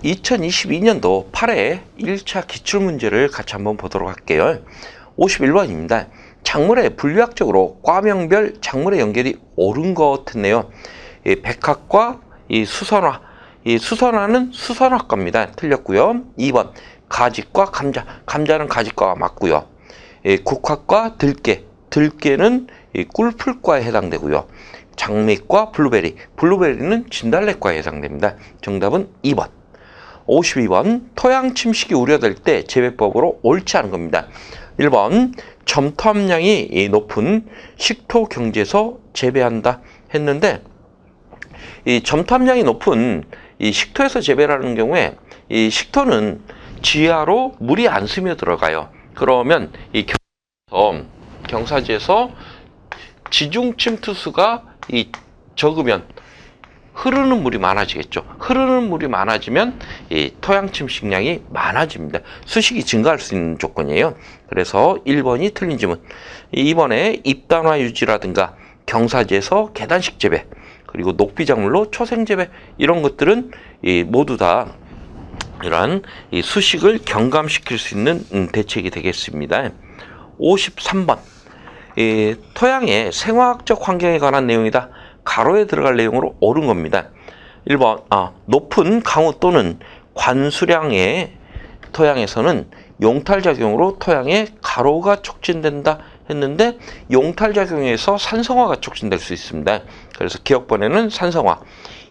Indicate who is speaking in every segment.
Speaker 1: 2022년도 8회 1차 기출문제를 같이 한번 보도록 할게요. 51번입니다. 작물에 분류학적으로 과명별 작물의 연결이 옳은 것 같네요. 백학과 수선화, 수선화는 수선화과입니다. 틀렸고요. 2번 가지과 감자, 감자는 가지과가 맞고요. 국화과 들깨, 들깨는 꿀풀과에 해당되고요. 장미과 블루베리, 블루베리는 진달래과에 해당됩니다. 정답은 2번. 52번 토양 침식이 우려될 때 재배법으로 옳지 않은 겁니다. 1번 점토 함량이 높은 식토 경지에서 재배한다 했는데, 이 점토 함량이 높은 이 식토에서 재배를 하는 경우에 이 식토는 지하로 물이 안 스며 들어가요. 그러면 이 경사지에서 지중 침투수가 적으면 흐르는 물이 많아지겠죠. 흐르는 물이 많아지면 이 토양 침식량이 많아집니다. 수식이 증가할 수 있는 조건이에요. 그래서 1번이 틀린 질문. 2번에 잎단화 유지라든가 경사지에서 계단식 재배, 그리고 녹비작물로 초생 재배, 이런 것들은 모두 다 이러한 수식을 경감시킬 수 있는 대책이 되겠습니다. 53번 토양의 생화학적 환경에 관한 내용이다. 가로에 들어갈 내용으로 옳은 겁니다. 1번 높은 강우 또는 관수량의 토양에서는 용탈작용으로 토양의 가로가 촉진된다 했는데, 용탈작용에서 산성화가 촉진될 수 있습니다. 그래서 기억번에는 산성화.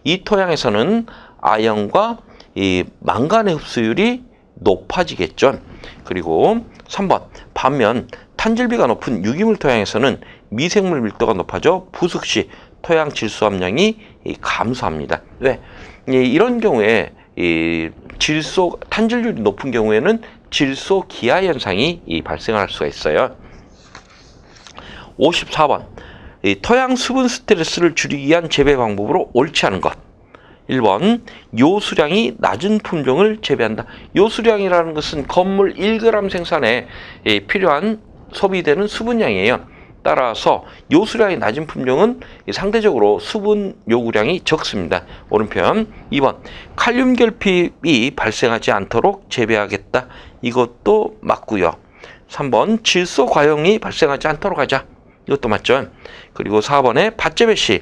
Speaker 1: 이 토양에서는 아연과 이 망간의 흡수율이 높아지겠죠. 그리고 3번 반면 탄질비가 높은 유기물 토양에서는 미생물 밀도가 높아져 부숙 시 토양 질소 함량이 감소합니다. 왜? 이런 경우에 탄질률이 높은 경우에는 질소 기하 현상이 발생할 수가 있어요. 54번 토양 수분 스트레스를 줄이기 위한 재배 방법으로 옳지 않은 것. 1번 요수량이 낮은 품종을 재배한다. 요수량이라는 것은 건물 1g 생산에 필요한 소비되는 수분량이에요. 따라서 요수량이 낮은 품종은 상대적으로 수분 요구량이 적습니다. 오른편. 2번 칼륨 결핍이 발생하지 않도록 재배하겠다. 이것도 맞고요. 3번 질소 과용이 발생하지 않도록 하자. 이것도 맞죠. 그리고 4번에 밭재배 시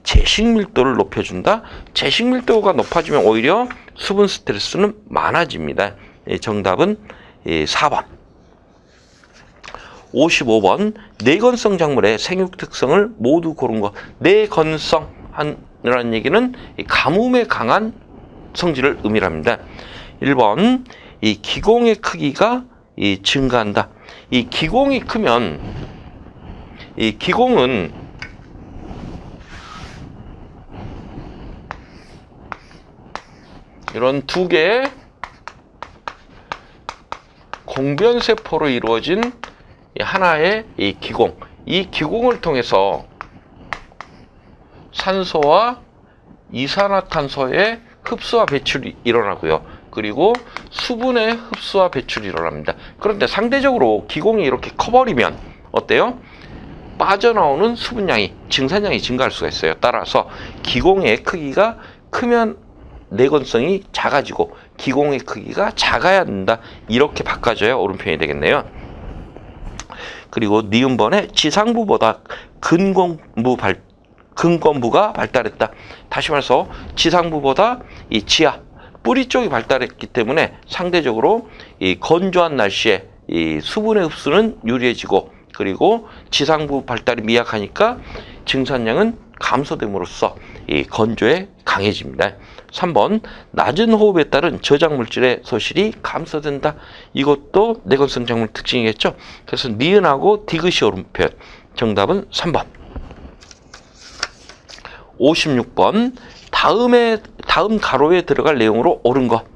Speaker 1: 제식 밀도를 높여준다. 제식 밀도가 높아지면 오히려 수분 스트레스는 많아집니다. 정답은 4번. 55번 내건성 작물의 생육 특성을 모두 고른 것. 내건성이라는 얘기는 가뭄에 강한 성질을 의미합니다. 1번 이 기공의 크기가 증가한다. 이 기공이 크면, 이 기공은 이런 두 개의 공변세포로 이루어진 하나의 이 기공, 이 기공을 통해서 산소와 이산화탄소의 흡수와 배출이 일어나고요. 그리고 수분의 흡수와 배출이 일어납니다. 그런데 상대적으로 기공이 이렇게 커버리면 어때요? 빠져나오는 수분량이, 증산량이 증가할 수가 있어요. 따라서 기공의 크기가 크면 내건성이 작아지고 기공의 크기가 작아야 된다. 이렇게 바꿔줘야 오른편이 되겠네요. 그리고 니은번에 지상부보다 근권부가 발달했다. 다시 말해서 지상부보다 이 지하, 뿌리 쪽이 발달했기 때문에 상대적으로 이 건조한 날씨에 이 수분의 흡수는 유리해지고, 그리고 지상부 발달이 미약하니까 증산량은 감소됨으로써 이 건조에 강해집니다. 3번 낮은 호흡에 따른 저장물질의 소실이 감소된다. 이것도 내건성 작물 특징이겠죠. 그래서 니은하고 디귿이 오른편. 정답은 3번. 56번 다음 가로에 들어갈 내용으로 옳은 것.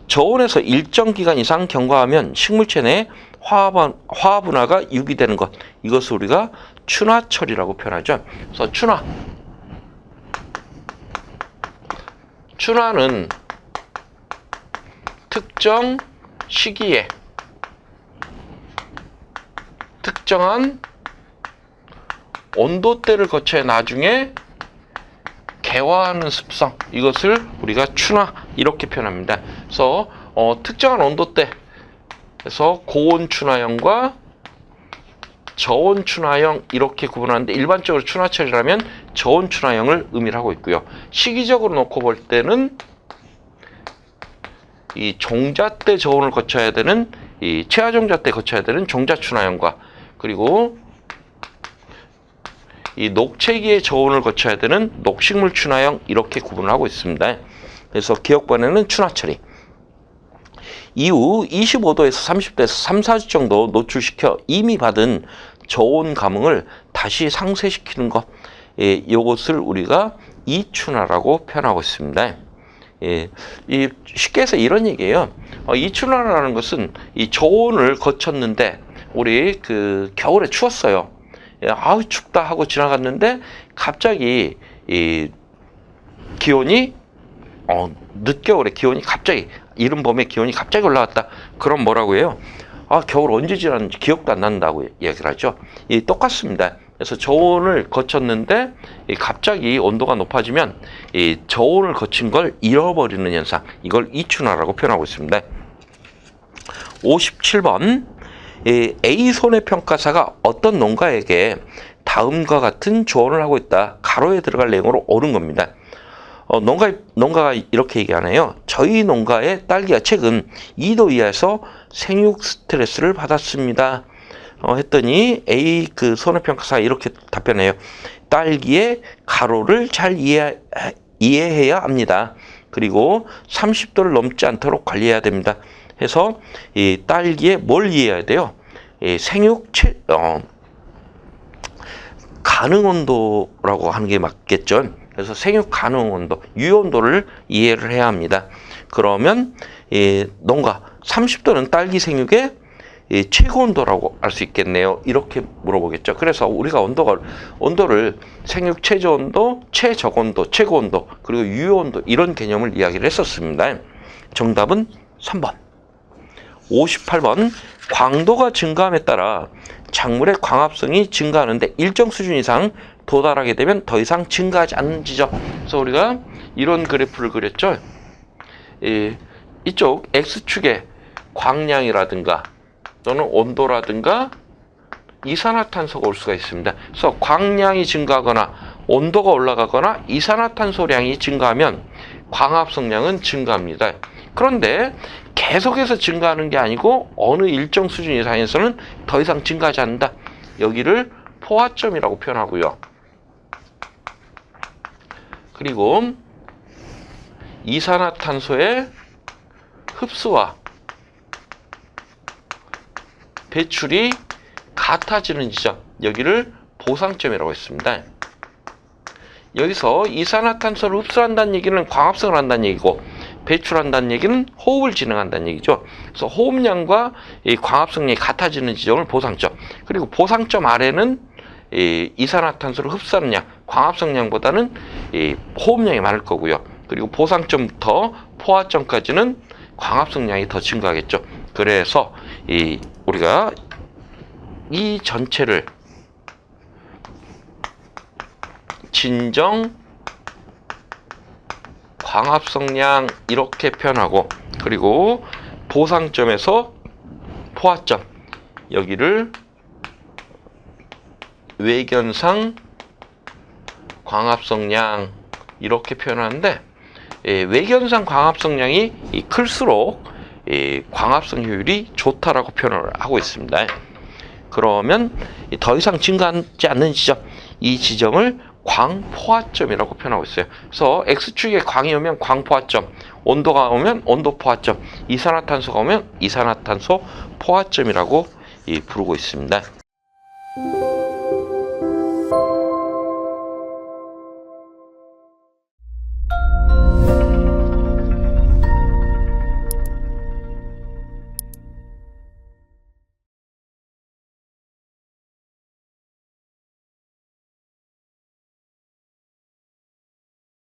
Speaker 1: 저온에서 일정 기간 이상 경과하면 식물체 내 화합분화가 유기되는 것. 이것을 우리가 춘화철이라고 표현하죠. 그래서 춘화는 특정 시기에 특정한 온도대를 거쳐야 나중에 개화하는 습성, 이것을 우리가 춘화 이렇게 표현합니다. 그래서 특정한 온도대에서 고온 춘화형과 저온 춘화형 이렇게 구분하는데, 일반적으로 춘화철이라면 저온 춘화형을 의미를 하고 있고요. 시기적으로 놓고 볼 때는 이 종자 때 저온을 거쳐야 되는, 이 최하종자 때 거쳐야 되는 종자 춘화형과, 그리고 이 녹체기의 저온을 거쳐야 되는 녹식물 춘화형, 이렇게 구분을 하고 있습니다. 그래서 기억번에는 춘화철이 이후 25도에서 30도에서 3, 4주 정도 노출시켜 이미 받은 저온 감응을 다시 상쇄시키는 것, 이것을 우리가 이춘화라고 표현하고 있습니다. 쉽게 해서 이런 얘기예요. 이춘화라는 것은 이 저온을 거쳤는데, 우리 그 겨울에 추웠어요. 아우 춥다 하고 지나갔는데 갑자기 이 기온이 늦겨울에 기온이 갑자기, 이른 봄에 기온이 갑자기 올라왔다. 그럼 뭐라고 해요? 겨울 언제 지났는지 기억도 안 난다고 얘기를 하죠. 똑같습니다. 그래서 저온을 거쳤는데 갑자기 온도가 높아지면 이 저온을 거친 걸 잃어버리는 현상, 이걸 이춘화라고 표현하고 있습니다. 57번, A 손해평가사가 어떤 농가에게 다음과 같은 조언을 하고 있다. 가로에 들어갈 내용으로 옳은 겁니다. 농가가 이렇게 얘기하네요. 저희 농가의 딸기가 최근 2도 이하에서 생육 스트레스를 받았습니다. 했더니 A 그 손해평가사가 이렇게 답변해요. 딸기의 가로를 잘 이해해야 합니다. 그리고 30도를 넘지 않도록 관리해야 됩니다. 해서 이 딸기에 뭘 이해해야 돼요? 생육 가능 온도라고 하는 게 맞겠죠. 그래서 생육 가능 온도, 유온도를 이해를 해야 합니다. 그러면 농가 30도는 딸기 생육의 최고 온도라고 알 수 있겠네요. 이렇게 물어보겠죠. 그래서 우리가 온도를 생육 최저 온도, 최적 온도, 최고 온도, 그리고 유온도, 이런 개념을 이야기를 했었습니다. 정답은 3번. 58번, 광도가 증가함에 따라 작물의 광합성이 증가하는데 일정 수준 이상 도달하게 되면 더 이상 증가하지 않는 지점. 그래서 우리가 이런 그래프를 그렸죠. 이쪽 X축에 광량이라든가 또는 온도라든가 이산화탄소가 올 수가 있습니다. 그래서 광량이 증가하거나 온도가 올라가거나 이산화탄소량이 증가하면 광합성량은 증가합니다. 그런데 계속해서 증가하는 게 아니고 어느 일정 수준 이상에서는 더 이상 증가하지 않는다. 여기를 포화점이라고 표현하고요. 그리고 이산화탄소의 흡수와 배출이 같아지는 지점, 여기를 보상점이라고 했습니다. 여기서 이산화탄소를 흡수한다는 얘기는 광합성을 한다는 얘기고, 배출한다는 얘기는 호흡을 진행한다는 얘기죠. 그래서 호흡량과 이 광합성량이 같아지는 지점을 보상점, 그리고 보상점 아래는 이산화탄소를 흡수하는 양, 광합성량보다는 호흡량이 많을 거고요. 그리고 보상점부터 포화점까지는 광합성량이 더 증가하겠죠. 그래서 우리가 이 전체를 진정 광합성량 이렇게 표현하고, 그리고 보상점에서 포화점, 여기를 외견상 광합성량 이렇게 표현하는데, 외견상 광합성량이 클수록 광합성 효율이 좋다라고 표현을 하고 있습니다. 그러면 더 이상 증가하지 않는 지점, 이 지점을 광포화점이라고 표현하고 있어요. 그래서 X축에 광이 오면 광포화점, 온도가 오면 온도포화점, 이산화탄소가 오면 이산화탄소 포화점이라고 부르고 있습니다.